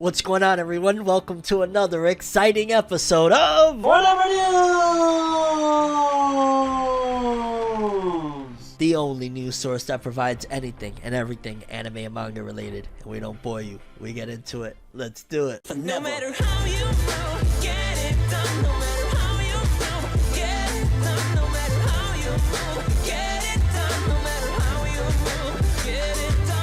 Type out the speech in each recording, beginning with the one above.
What's going on, everyone? Welcome to another exciting episode of FORNEVERNEWS! The only news source that provides anything and everything anime and manga related. And we don't bore you. We get into it. Let's do it. No matter how you move, get it done. No matter how you move, get it done. No matter how you move, get it done. No matter how you move, get it done.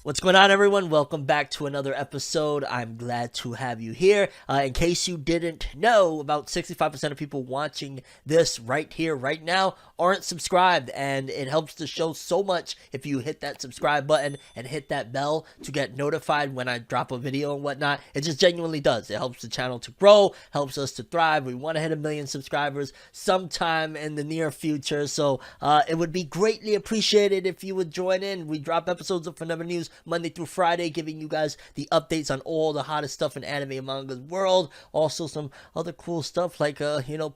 What's going on, everyone? Welcome back to another episode. I'm glad to have you here. In case you didn't know, about 65% of people watching this right here, right now, aren't subscribed, and it helps the show so much if you hit that subscribe button and hit that bell to get notified when I drop a video and whatnot. It just genuinely does. It helps the channel to grow, helps us to thrive. We want to hit 1 million subscribers sometime in the near future, so it would be greatly appreciated if you would join in. We drop episodes of FORNEVER News Monday through Friday, giving you guys the updates on all the hottest stuff in anime and manga's world. Also some other cool stuff like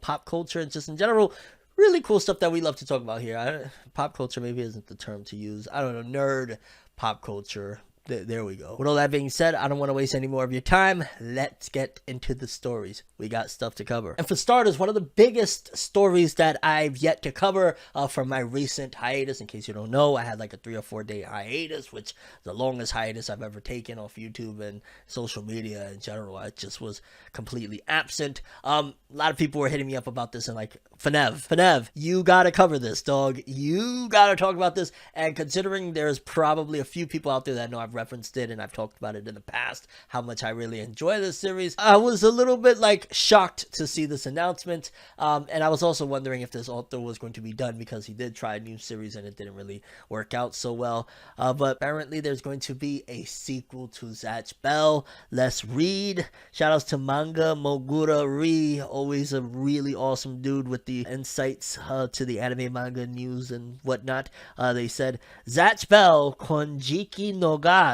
pop culture and just in general really cool stuff that we love to talk about here. Pop culture maybe isn't the term to use. I don't know, nerd pop culture. There we go. With all that being said, I don't want to waste any more of your time. Let's get into the stories. We got stuff to cover. And for starters, one of the biggest stories that I've yet to cover from my recent hiatus, in case you don't know, I had like a 3 or 4 day hiatus, which is the longest hiatus I've ever taken off YouTube and social media in general. I just was completely absent. A lot of people were hitting me up about this and like, Fonev, you gotta cover this, dog. You gotta talk about this. And considering there's probably a few people out there that know I've referenced it and I've talked about it in the past, how much I really enjoy this series, I was a little bit like shocked to see this announcement, and I was also wondering if this author was going to be done because he did try a new series and it didn't really work out so well, but apparently there's going to be a sequel to Zatch Bell. Let's read. Shoutouts to Manga Mogura Ri, always a really awesome dude with the insights to the anime manga news and whatnot. They said Zatch Bell Konjiki no Ga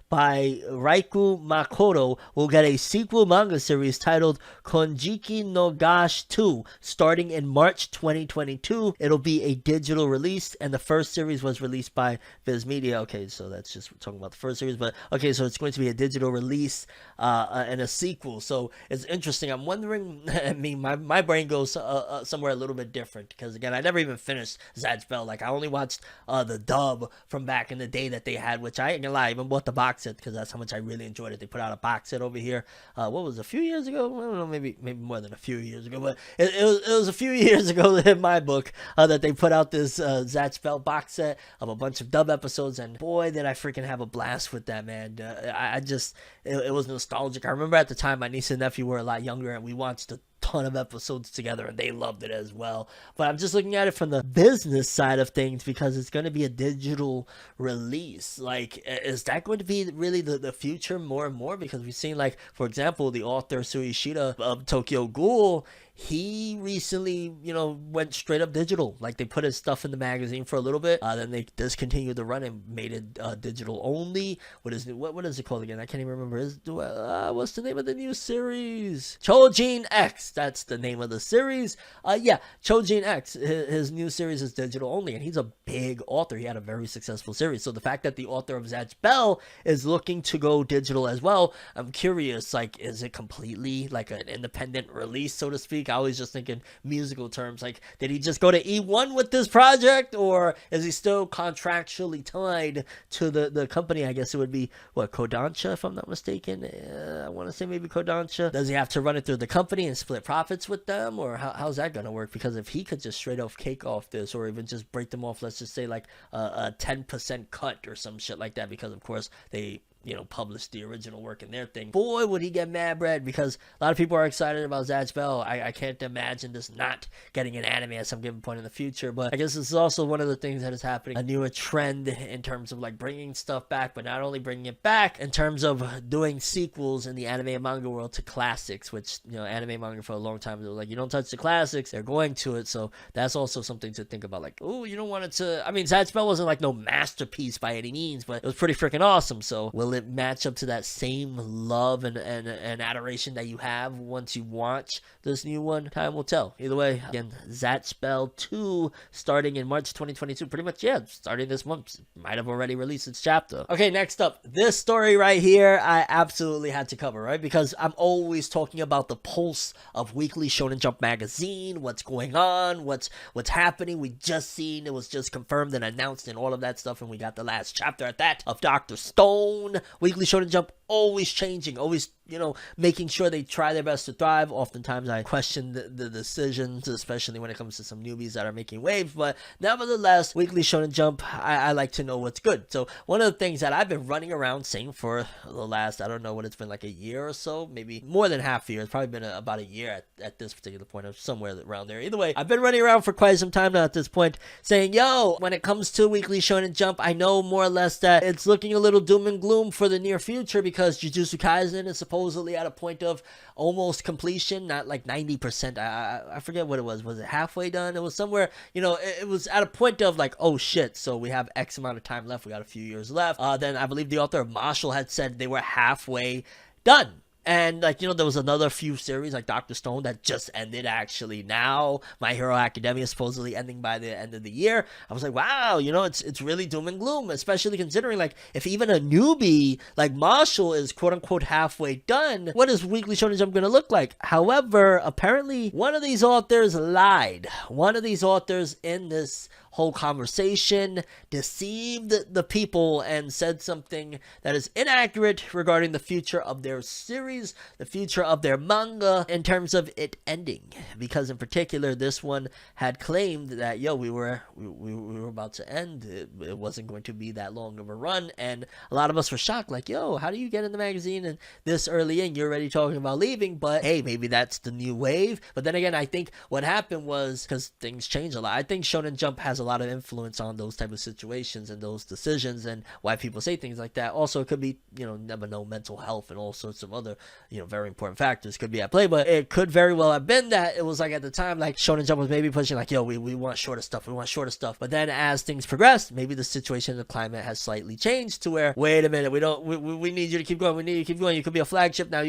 by Raiku Makoto will get a sequel manga series titled Konjiki no Gash 2 starting in March 2022. It'll be a digital release, and the first series was released by Viz Media. Okay, so that's just talking about the first series, but okay, so it's going to be a digital release and a sequel. So it's interesting. I'm wondering, I mean, my brain goes somewhere a little bit different because, again, I never even finished Zatch Bell. Like, I only watched the dub from back in the day that they had, which I ain't gonna lie, I even bought the box set because that's how much I really enjoyed it. They put out a box set over here. What was it, a few years ago? I don't know, maybe more than a few years ago, but it was a few years ago in my book that they put out this Zatch Bell box set of a bunch of dub episodes, and boy, did I freaking have a blast with that, man. It was nostalgic. I remember at the time my niece and nephew were a lot younger, and we watched a ton of episodes together and they loved it as well. But I'm just looking at it from the business side of things because it's going to be a digital release. Like, is that going to be really the future more and more? Because we've seen, like, for example, the author Suishida of Tokyo Ghoul, he recently, went straight up digital. Like, they put his stuff in the magazine for a little bit, then they discontinued the run and made it digital only. What is it called again? I can't even remember. What's the name of the new series? Chojin X. That's the name of the series. Chojin X. His new series is digital only, and he's a big author. He had a very successful series. So the fact that the author of Zatch Bell is looking to go digital as well, I'm curious. Like, is it completely like an independent release, so to speak? I always just think in musical terms. Like, did he just go to E1 with this project, or is he still contractually tied to the company? I guess it would be, Kodansha, if I'm not mistaken. I want to say maybe Kodansha. Does he have to run it through the company and split profits with them, or how's that going to work? Because if he could just straight off cake off this, or even just break them off, let's just say like a 10% cut or some shit like that, because of course they published the original work in their thing, boy, would he get mad bread, because a lot of people are excited about Zatch Bell. I can't imagine this not getting an anime at some given point in the future, but I guess this is also one of the things that is happening, a newer trend in terms of like bringing stuff back, but not only bringing it back in terms of doing sequels in the anime and manga world to classics, which, anime and manga for a long time, they were like, you don't touch the classics, they're going to it, so that's also something to think about. Like, oh, you don't want it to, I mean, Zatch Bell wasn't like no masterpiece by any means, but it was pretty freaking awesome, so will it match up to that same love and adoration that you have once you watch this new one? Time will tell. Either way, again, Zatspell 2 starting in March 2022. Pretty much, yeah, starting this month. Might have already released its chapter. Okay, next up, this story right here, I absolutely had to cover, right? Because I'm always talking about the pulse of Weekly Shonen Jump magazine, what's going on, what's happening. We just seen, it was just confirmed and announced and all of that stuff, and we got the last chapter at that of Dr. Stone. Weekly Shonen Jump always changing, always, making sure they try their best to thrive. Oftentimes I question the decisions, especially when it comes to some newbies that are making waves, but nevertheless, Weekly Shonen Jump, I like to know what's good. So one of the things that I've been running around saying for the last, I don't know what it's been, like a year or so, maybe more than half a year. It's probably been about a year at this particular point, or somewhere around there. Either way, I've been running around for quite some time now at this point, saying, yo, when it comes to Weekly Shonen Jump, I know more or less that it's looking a little doom and gloom for the near future, because Jujutsu Kaisen is supposedly at a point of almost completion, not like 90%. I forget what it was. Was it halfway done? It was somewhere, it was at a point of like, oh shit, so we have X amount of time left. We got a few years left. Then I believe the author of Marshall had said they were halfway done. And, there was another few series, like Dr. Stone, that just ended, actually, now. My Hero Academia supposedly ending by the end of the year. I was like, wow, it's really doom and gloom, especially considering, if even a newbie like Marshall is quote-unquote halfway done, what is Weekly Shonen Jump going to look like? However, apparently, one of these authors lied. One of these authors in this whole conversation deceived the people and said something that is inaccurate regarding the future of their series, the future of their manga, in terms of it ending. Because in particular, this one had claimed that, we were about to end. It wasn't going to be that long of a run, and a lot of us were shocked, like, how do you get in the magazine and this early in, you're already talking about leaving? But hey, maybe that's the new wave. But then again, I think what happened was, because things change a lot, I think Shonen Jump has a lot of influence on those type of situations and those decisions and why people say things like that. Also, it could be, never know, mental health and all sorts of other, very important factors could be at play, but it could very well have been that it was like at the time, like Shonen Jump was maybe pushing like, we want shorter stuff, but then as things progressed, maybe the situation in the climate has slightly changed to where, wait a minute, we need you to keep going, you could be a flagship now,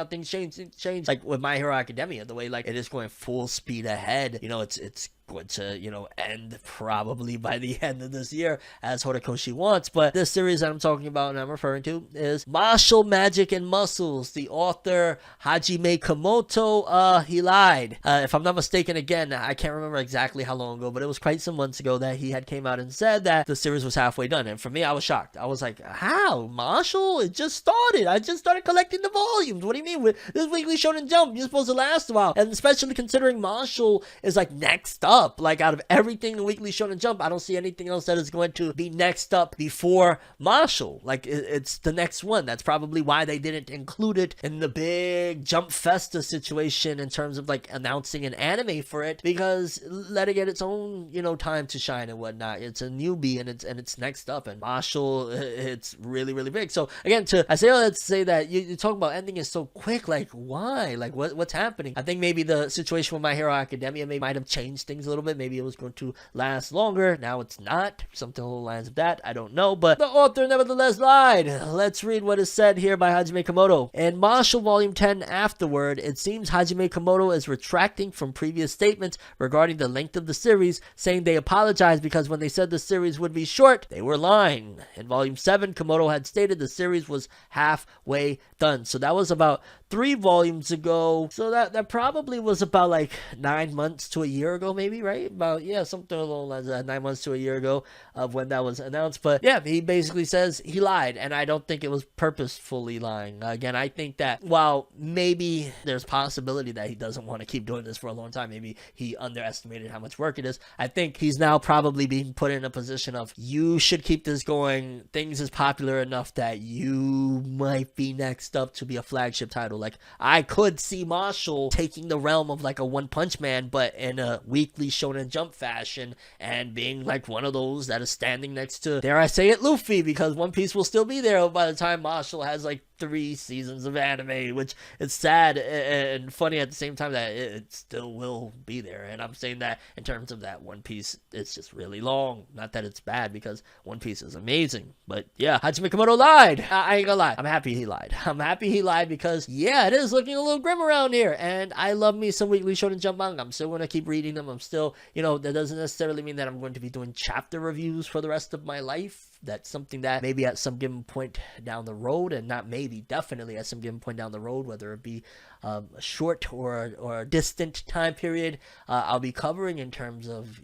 things change, like with My Hero Academia, the way like it is going full speed ahead, it's going to, end probably by the end of this year, as Horikoshi wants. But this series that I'm talking about and I'm referring to is Martial Magic and Muscles. The author, Hajime Komoto, he lied. If I'm not mistaken, again, I can't remember exactly how long ago, but it was quite some months ago that he had came out and said that the series was halfway done. And for me, I was shocked. I was like, how? Martial? It just started. I just started collecting the volumes. What do you mean? With this Weekly Shonen Jump, you're supposed to last a while. And especially considering Martial is like next up. Like out of everything in Weekly Shonen Jump, I don't see anything else that is going to be next up before Martial. Like it's the next one. That's probably why they didn't include it in the big Jump Festa situation in terms of like announcing an anime for it, because let it get its own, time to shine and whatnot. It's a newbie and it's next up, and Martial, it's really, really big. So again, I say all that to say that you talk about ending it so quick. Like why? Like what's happening? I think maybe the situation with My Hero Academia might have changed things a little bit. Maybe it was going to last longer. Now it's not. Something along the lines of that. I don't know. But the author nevertheless lied. Let's read what is said here by Hajime Komoto. In Martial Volume 10 Afterward, it seems Hajime Komoto is retracting from previous statements regarding the length of the series, saying they apologized because when they said the series would be short, they were lying. In Volume 7, Komoto had stated the series was halfway done. So that was about 3 volumes ago. So that probably was about like 9 months to a year ago, maybe, right? About, something along those lines, 9 months to a year ago of when that was announced. But yeah, he basically says he lied, and I don't think it was purposefully lying. Again, I think that while maybe there's possibility that he doesn't want to keep doing this for a long time, maybe he underestimated how much work it is, I think he's now probably being put in a position of, you should keep this going. Things is popular enough that you might be next up to be a flagship title. Like, I could see Martial taking the realm of like a One Punch Man, but in a Weekly Shonen Jump fashion, and being like one of those that is standing next to, dare I say it, Luffy, because One Piece will still be there by the time Martial has like 3 seasons of anime, which is sad and funny at the same time that it still will be there. And I'm saying that in terms of that One Piece, it's just really long. Not that it's bad, because One Piece is amazing. But yeah, Hajime Komodo lied. I ain't gonna lie. I'm happy he lied. I'm happy he lied because, yeah, it is looking a little grim around here. And I love me some Weekly Shonen Jump manga. I'm still going to keep reading them. I'm still, that doesn't necessarily mean that I'm going to be doing chapter reviews for the rest of my life. That's something that maybe at some given point down the road, and not maybe, definitely at some given point down the road, whether it be a short or a distant time period, I'll be covering in terms of,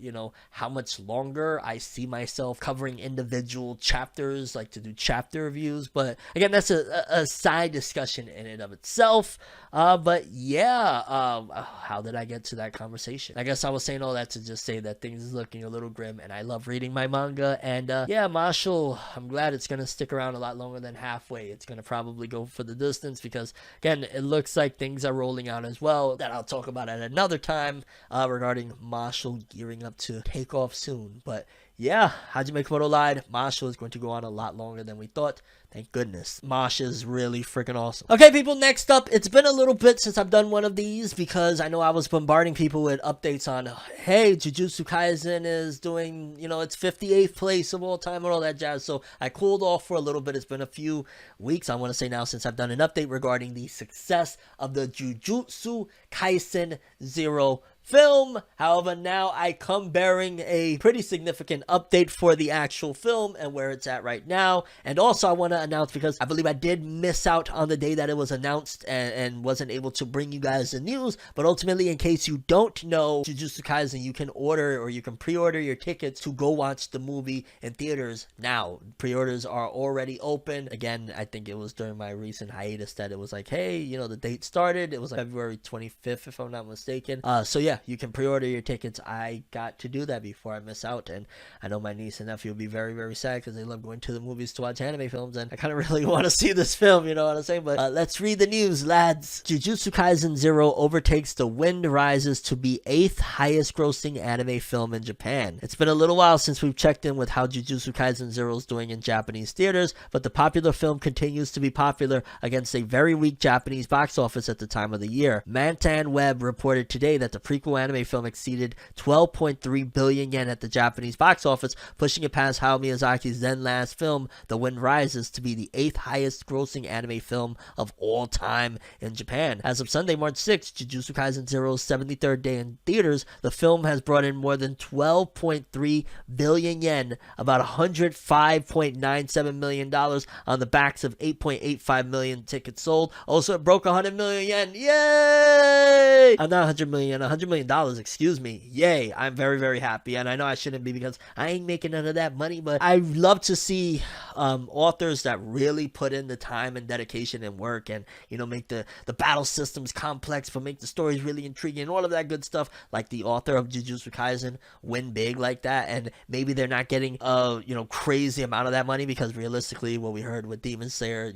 how much longer I see myself covering individual chapters, like to do chapter reviews. But again, that's a side discussion in and of itself. But yeah, how did I get to that conversation? I guess I was saying all that to just say that things is looking a little grim, and I love reading my manga. And yeah, Marshall, I'm glad it's going to stick around a lot longer than halfway. It's going to probably go for the distance because, again, it looks like things are rolling out as well that I'll talk about at another time regarding Marshall gearing up to take off soon. But yeah, Hajime Komodo lied. Marshall is going to go on a lot longer than we thought. Thank goodness. Mosh is really freaking awesome. Okay, people, next up, it's been a little bit since I've done one of these because I know I was bombarding people with updates on, hey, Jujutsu Kaisen is doing, its 58th place of all time and all that jazz. So I cooled off for a little bit. It's been a few weeks, I want to say now, since I've done an update regarding the success of the Jujutsu Kaisen Zero film. However, now I come bearing a pretty significant update for the actual film and where it's at right now. And also I want to announce, because I believe I did miss out on the day that it was announced and wasn't able to bring you guys the news, but ultimately, in case you don't know, Jujutsu Kaisen, you can order, or you can pre-order your tickets to go watch the movie in theaters now. Pre-orders are already open. Again, I think it was during my recent hiatus that it was like, hey, the date started. It was like February 25th, if I'm not mistaken. So yeah, you can pre-order your tickets. I got to do that before I miss out, and I know my niece and nephew will be very, very sad because they love going to the movies to watch anime films, and I kind of really want to see this film, you know what I'm saying? But let's read the news, lads. Jujutsu Kaisen Zero overtakes The Wind Rises to be 8th highest grossing anime film in Japan. It's been a little while since we've checked in with how Jujutsu Kaisen Zero is doing in Japanese theaters, but the popular film continues to be popular against a very weak Japanese box office at the time of the year. Mantan Web reported today that the prequel anime film exceeded 12.3 billion yen at the Japanese box office, pushing it past Hayao Miyazaki's then last film, The Wind Rises, to be the 8th highest grossing anime film of all time in Japan. As of Sunday, March 6th, Jujutsu Kaisen Zero's 73rd day in theaters, the film has brought in more than 12.3 billion yen, about $105.97 million on the backs of 8.85 million tickets sold. Also, it broke 100 million yen. Yay! Not 100 million, $100 million, excuse me. Yay! I'm very, very happy, and I know I shouldn't be because I ain't making none of that money, but I love to see authors that really put in the time and dedication and work, and make the battle systems complex, but make the stories really intriguing and all of that good stuff, like the author of Jujutsu Kaisen, win big like that. And maybe they're not getting crazy amount of that money, because realistically, what we heard with Demon Slayer,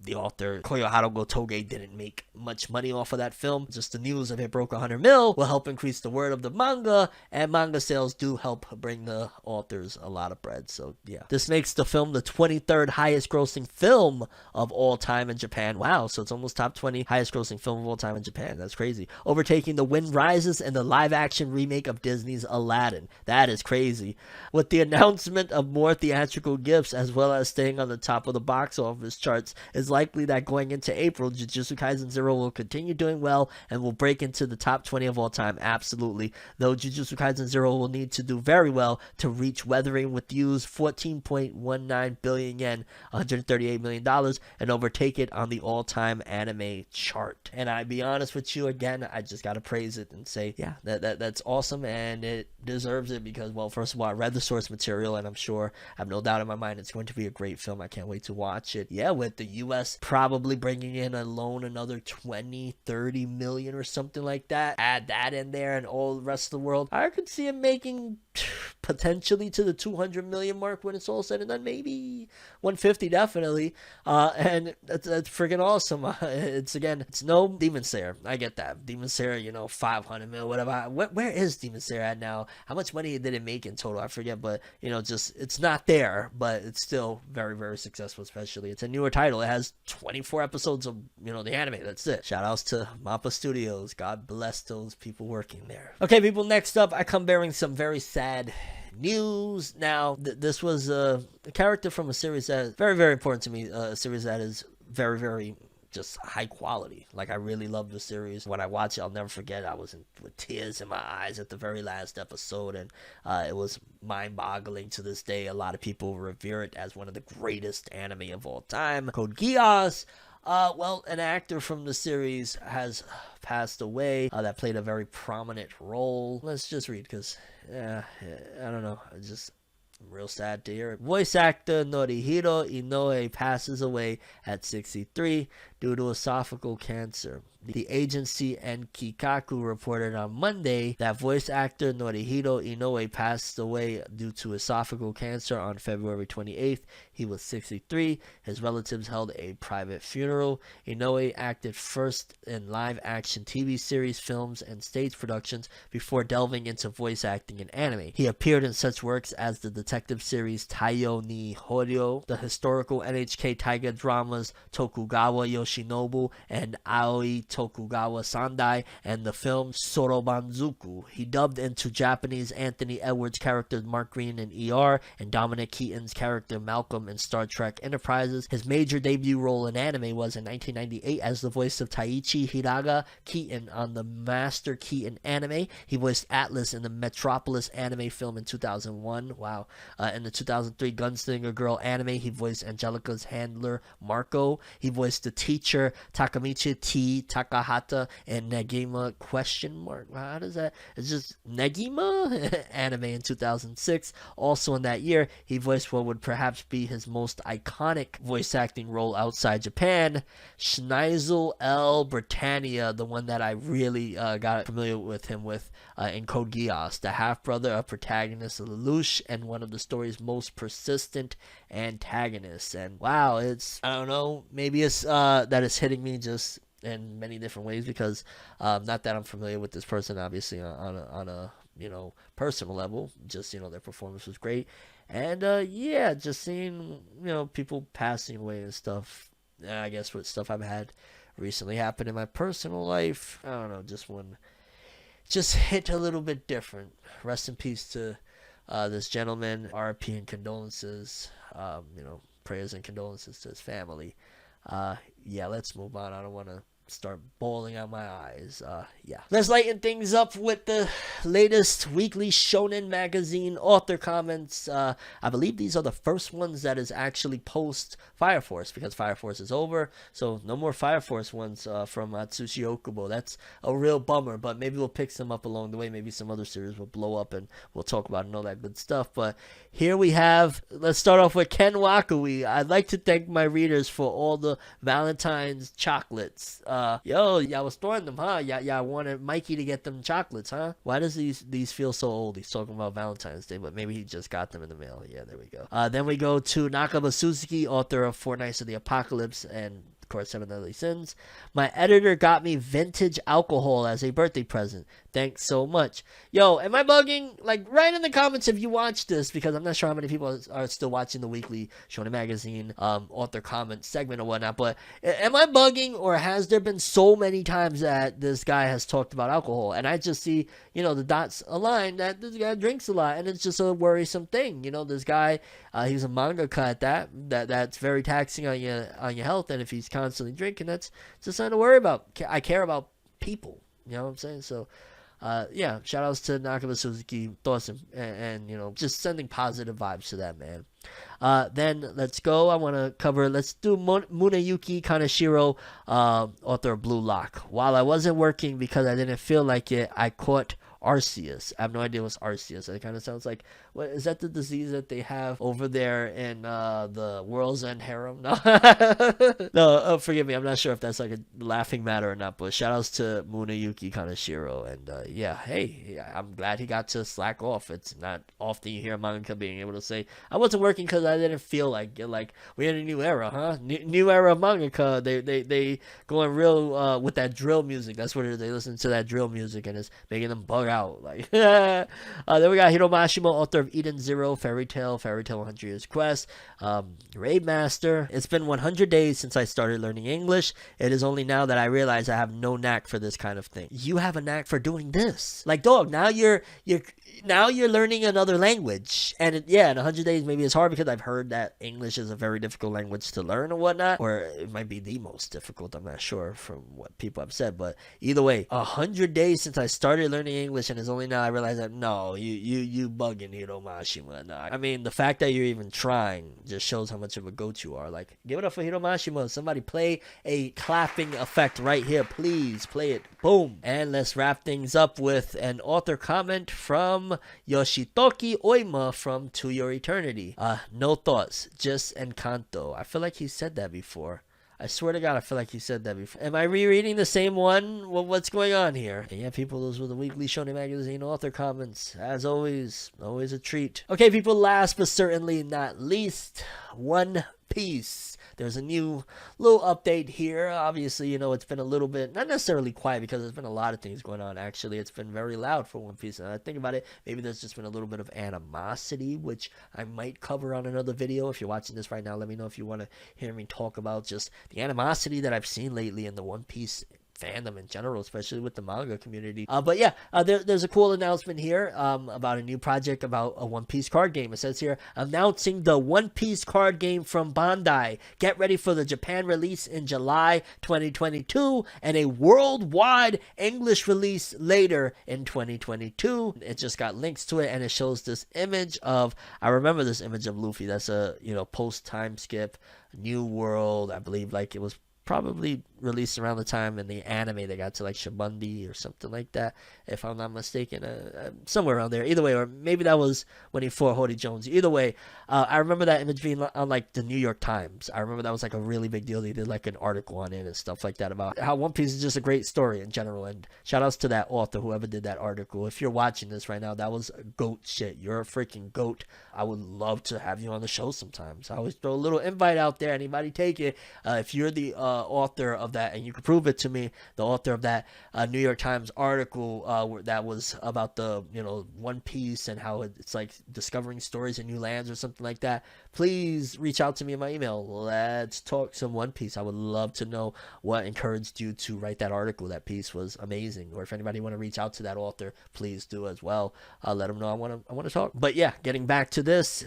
the author Koyoharu Gotoge didn't make much money off of that film. Just the news of it broke 100 mil will help increase the word of the manga, and manga sales do help bring the authors a lot of bread. So yeah, this makes the film the 23rd highest grossing film of all time in Japan. Wow, so it's almost top 20 highest grossing film of all time in Japan. That's crazy. Overtaking The Wind Rises and the live action remake of Disney's Aladdin. That is crazy. With the announcement of more theatrical gifts, as well as staying on the top of the box office charts, it's likely that going into April, Jujutsu Kaisen Zero will continue doing well and will break into the top 20 of all time. Absolutely. Though Jujutsu Kaisen Zero will need to do very well to reach Weathering with You's 14.19 billion yen, $138 million, and overtake it on the all-time anime chart. And I be honest with you, again, I just gotta praise it and say, yeah, that's awesome, and it deserves it because, well, first of all, I read the source material, and I'm sure, I have no doubt in my mind, it's going to be a great film. I can't wait to watch it. Yeah, with the U.S. probably bringing in alone another 20-30 million or something like that. Add that in there and all the rest of the world, I could see it making potentially to the 200 million mark when it's all said and done, maybe 150 definitely. And that's freaking awesome. It's no Demon Slayer. I get that. Demon Slayer, 500 mil, whatever. Where is Demon Slayer at now? How much money did it make in total? I forget, but just it's not there, but it's still very, very successful. Especially it's a newer title. It has 24 episodes of the anime. That's it. Shout outs to Mappa Studios. God bless those people working there. Okay, people. Next up, I come bearing some very sad news. Now, this was a character from a series that is very, very important to me. A series that is very, very just high quality. Like, I really love the series. When I watch it, I'll never forget. I was with tears in my eyes at the very last episode, and it was mind-boggling to this day. A lot of people revere it as one of the greatest anime of all time. Code Geass. Well, an actor from the series has passed away that played a very prominent role. Let's just read, because, I don't know. I'm real sad to hear it. Voice actor Norihiro Inoue passes away at 63 due to esophageal cancer. The agency Nkikaku reported on Monday that voice actor Norihiro Inoue passed away due to esophageal cancer on February 28th. He was 63. His relatives held a private funeral. Inoue acted first in live-action TV series, films, and stage productions before delving into voice acting in anime. He appeared in such works as the detective series Taiyo ni Horyo, the historical NHK Taiga dramas Tokugawa Yoshinobu and Aoi Tokugawa Sandai, and the film Sorobanzuku. He dubbed into Japanese Anthony Edwards' character Mark Green in ER and Dominic Keaton's character Malcolm in Star Trek Enterprises. His major debut role in anime was in 1998 as the voice of Taichi Hiraga Keaton on the Master Keaton anime. He voiced Atlas in the Metropolis anime film in 2001. Wow. In the 2003 Gunslinger Girl anime, he voiced Angelica's handler Marco. He voiced the teacher Takamichi T. Takahata and Negima ? How does that? It's just Negima anime in 2006. Also in that year, he voiced what would perhaps be his most iconic voice acting role outside Japan, Schneisel L. Britannia, the one that I really got familiar with him with in Code Geass, the half-brother of protagonist Lelouch and one of the story's most persistent antagonists. And wow, I don't know, maybe it's that it's hitting me just in many different ways because not that I'm familiar with this person obviously on a personal level, just their performance was great, and just seeing people passing away and stuff, I guess with stuff I've had recently happen in my personal life, I don't know, just hit a little bit different. Rest in peace to this gentleman. RIP and condolences, prayers and condolences to his family. Let's move on. I don't want to start bawling out my eyes. Let's lighten things up with the latest weekly Shonen magazine author comments. I believe these are the first ones that is actually post Fire Force, because Fire Force is over, so no more Fire Force ones from Atsushi Okubo. That's a real bummer, but maybe we'll pick some up along the way. Maybe some other series will blow up and we'll talk about it and all that good stuff. But here we have, let's start off with Ken Wakui. I'd like to thank my readers for all the Valentine's chocolates. Y'all was throwing them, huh? Y'all wanted Mikey to get them chocolates, huh? Why does these feel so old? He's talking about Valentine's Day, but maybe he just got them in the mail. Yeah, there we go. Then we go to Nakaba Suzuki, author of Four Nights of the Apocalypse and course, Seven Deadly Sins. My editor got me vintage alcohol as a birthday present. Thanks so much. Yo, am I bugging? Like, write in the comments if you watch this, because I'm not sure how many people are still watching the weekly Shonen Magazine author comment segment or whatnot, but am I bugging, or has there been so many times that this guy has talked about alcohol, and I just see, the dots align that this guy drinks a lot, and it's just a worrisome thing. This guy, he's a mangaka at that's very taxing on your health, and if he's constantly drinking, that's just something to worry about. I care about people, you know what I'm saying? So shout outs to Nakaba Suzuki, thoughts and just sending positive vibes to that man. Then let's go. I want to cover, let's do Muneyuki Kaneshiro, author of Blue Lock. While I wasn't working because I didn't feel like it, I caught Arceus. I have no idea what's Arceus. It kind of sounds like, what is that, the disease that they have over there in the World's End harem? No, no, forgive me. I'm not sure if that's like a laughing matter or not. But shout outs to Muneyuki Kaneshiro, and yeah, hey, I'm glad he got to slack off. It's not often you hear a manga being able to say, I wasn't working because I didn't feel like it. Like, we're in a new era, huh? New era of mangaka. They going real with that drill music. That's what it is. They listen to that drill music and it's making them bug out. Like, then we got Hiro Mashima, author of Eden Zero, Fairy Tail 100 Years Quest, Raid Master. It's been 100 days since I started learning English. It is only now that I realize I have no knack for this kind of thing. You have a knack for doing this. Like, dog, now you're learning another language. And in 100 days, maybe it's hard because I've heard that English is a very difficult language to learn or whatnot, or it might be the most difficult. I'm not sure from what people have said, but either way, 100 days since I started learning English, and it's only now I realize that no, you bugging, Hiro Mashima. No, I mean, the fact that you're even trying just shows how much of a goat you are. Like, give it up for Hiro Mashima. Somebody play a clapping effect right here, please. Play it. Boom. And let's wrap things up with an author comment from Yoshitoki Oima from To Your Eternity. No thoughts, just Encanto. I feel like he said that before. I swear to God, I feel like he said that before. Am I rereading the same one? Well, what's going on here? And yeah, people, those were the weekly Shonen Magazine author comments. As always a treat. Okay, people, last but certainly not least, One Piece. There's a new little update here. Obviously, it's been a little bit, not necessarily quiet, because there's been a lot of things going on. Actually, it's been very loud for One Piece. And I think about it, maybe there's just been a little bit of animosity, which I might cover on another video. If you're watching this right now, let me know if you want to hear me talk about just the animosity that I've seen lately in the One Piece fandom in general, especially with the manga community. But yeah, there's a cool announcement here about a new project about a One Piece card game. It says here, announcing the One Piece card game from Bandai. Get ready for the Japan release in July 2022 and a worldwide English release later in 2022. It just got links to it, and it shows this image of, I remember this image of Luffy. That's a post time skip, New World. I believe like it was probably released around the time in the anime they got to like Shibundi or something like that, if I'm not mistaken, somewhere around there. Either way, or maybe that was when he fought Hody Jones. Either way, I remember that image being on like the New York Times. I remember that was like a really big deal. They did like an article on it and stuff like that about how One Piece is just a great story in general. And shout outs to that author, whoever did that article. If you're watching this right now, that was goat shit. You're a freaking goat. I would love to have you on the show sometimes. I always throw a little invite out there. Anybody take it. If you're the author of that, and you can prove it to me, the author of that New York Times article that was about the One Piece and how it's like discovering stories in new lands or something like that, please reach out to me in my email. Let's talk some One Piece. I would love to know what encouraged you to write that article. That piece was amazing. Or if anybody want to reach out to that author, please do as well. Let them know I want to talk. But yeah, getting back to this,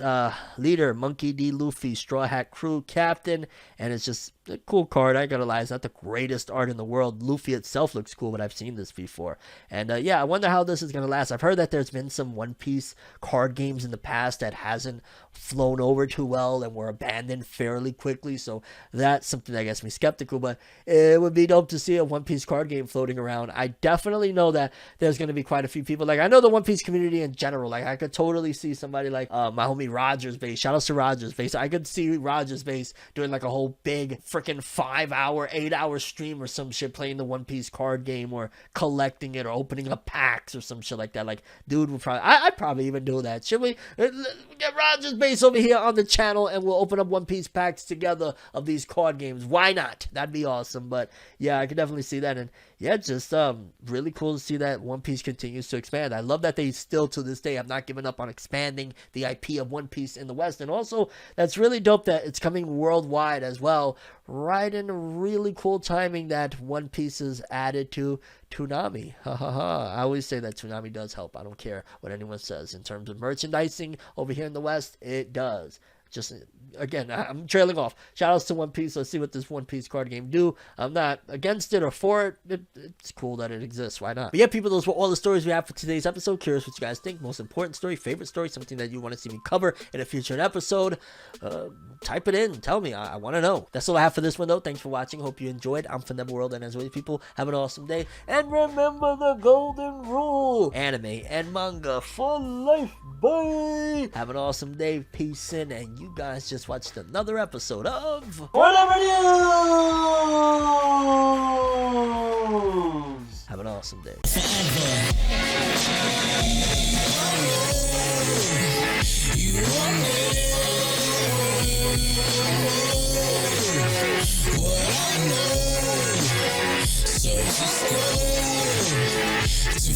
leader Monkey D. Luffy, Straw Hat Crew captain, and it's just a cool card. I gotta lie, it's not the greatest art in the world. Luffy itself looks cool, but I've seen this before. And yeah, I wonder how this is gonna last. I've heard that there's been some One Piece card games in the past that hasn't flown over too well and were abandoned fairly quickly, so that's something that gets me skeptical. But it would be dope to see a One Piece card game floating around. I definitely know that there's gonna be quite a few people. Like, I know the One Piece community in general. Like, I could totally see somebody like my homie Rogers Base. Shout out to Rogers Base. I could see Rogers Base doing like a whole big freaking 5-hour, 8-hour stream or some shit, playing the One Piece card game or collecting it or opening up packs or some shit like that. Like, dude would probably, I'd probably even do that. Should we get Rogers Base over here on the channel and we'll open up One Piece packs together of these card games? Why not? That'd be awesome. But yeah, I could definitely see that. And yeah, just really cool to see that One Piece continues to expand. I love that they still to this day have not given up on expanding the IP of One Piece in the West. And also, that's really dope that it's coming worldwide as well, right in really cool timing that One Piece is added to Toonami. I always say that Toonami does help. I don't care what anyone says. In terms of merchandising over here in the West, it does. just again, I'm trailing off. Shoutouts to One Piece. Let's see what this One Piece card game do. I'm not against it or for it. It's cool that it exists. Why not? But yeah, people, those were all the stories we have for today's episode. Curious what you guys think. Most important story, favorite story, something that you want to see me cover in a future episode. Type it in. Tell me. I want to know. That's all I have for this one, though. Thanks for watching. Hope you enjoyed. I'm ForneverWorld, and as always, people, have an awesome day. And remember the golden rule: anime and manga for life. Bye. Have an awesome day. Peace in. And you guys just watched another episode of Whatever News. Have an awesome day. So just go to